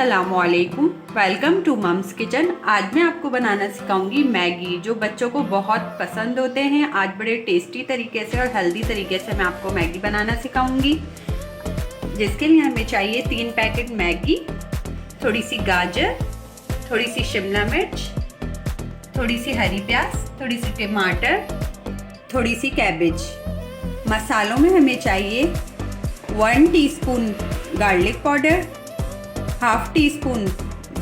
अस्सलामुअलैकुम, welcome to mums kitchen. आज मैं आपको बनाना सिखाऊंगी मैगी, जो बच्चों को बहुत पसंद होते हैं। आज बड़े टेस्टी तरीके से और हेल्दी तरीके से मैं आपको मैगी बनाना सिखाऊंगी। जिसके लिए हमें चाहिए 3 पैकेट मैगी, थोड़ी सी गाजर, थोड़ी सी शिमला मिर्च, थोड़ी सी हरी प्याज, थोड़ी सी टमाटर, थोड़ी सी कैबेज। मसालों में हमें चाहिए 1 teaspoon garlic powder, half teaspoon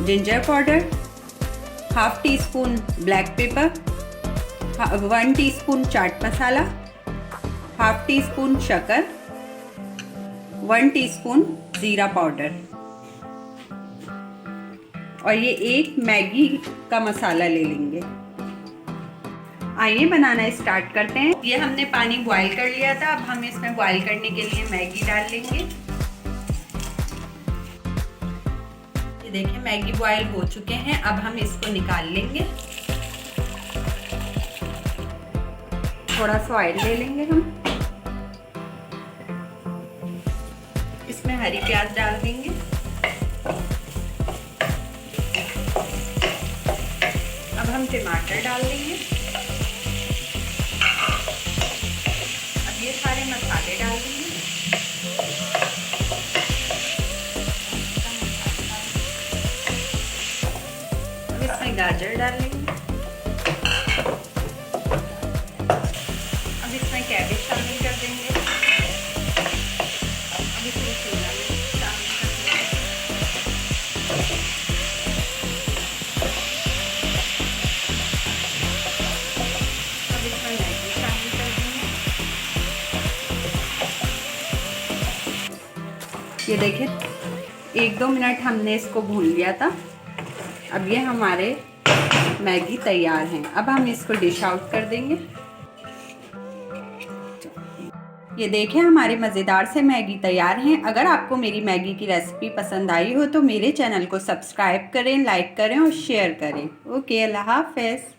ginger powder, half teaspoon black pepper, 1 teaspoon chaat masala, half teaspoon शक्कर, 1 टीस्पून जीरा पाउडर और ये एक मैगी का मसाला ले लेंगे। आइए बनाना स्टार्ट करते हैं। ये हमने पानी बॉईल कर लिया था। अब हम इसमें बॉईल करने के लिए मैगी डाल लेंगे। देखिए मैगी बॉईल हो चुके हैं। अब हम इसको निकाल लेंगे। थोड़ा सा ऑयल ले लेंगे हम। इसमें हरी प्याज डाल देंगे। अब हम टमाटर डाल देंगे। अब ये सारे मसाले डाल देंगे। इसमें गाजर डाल लेंगे। अब इसमें कैबेज शामिल कर देंगे। अब इसमें शिमला मिर्च शामिल कर देंगे। अब इसमें मैगी शामिल कर देंगे। ये देखिए 1-2 मिनट हमने इसको भून लिया था। अब ये हमारे मैगी तैयार हैं। अब हम इसको डिश आउट कर देंगे। ये देखिए हमारे मज़ेदार से मैगी तैयार हैं। अगर आपको मेरी मैगी की रेसिपी पसंद आई हो तो मेरे चैनल को सब्सक्राइब करें, लाइक करें और शेयर करें। ओके, अल्लाह हाफ़िज़।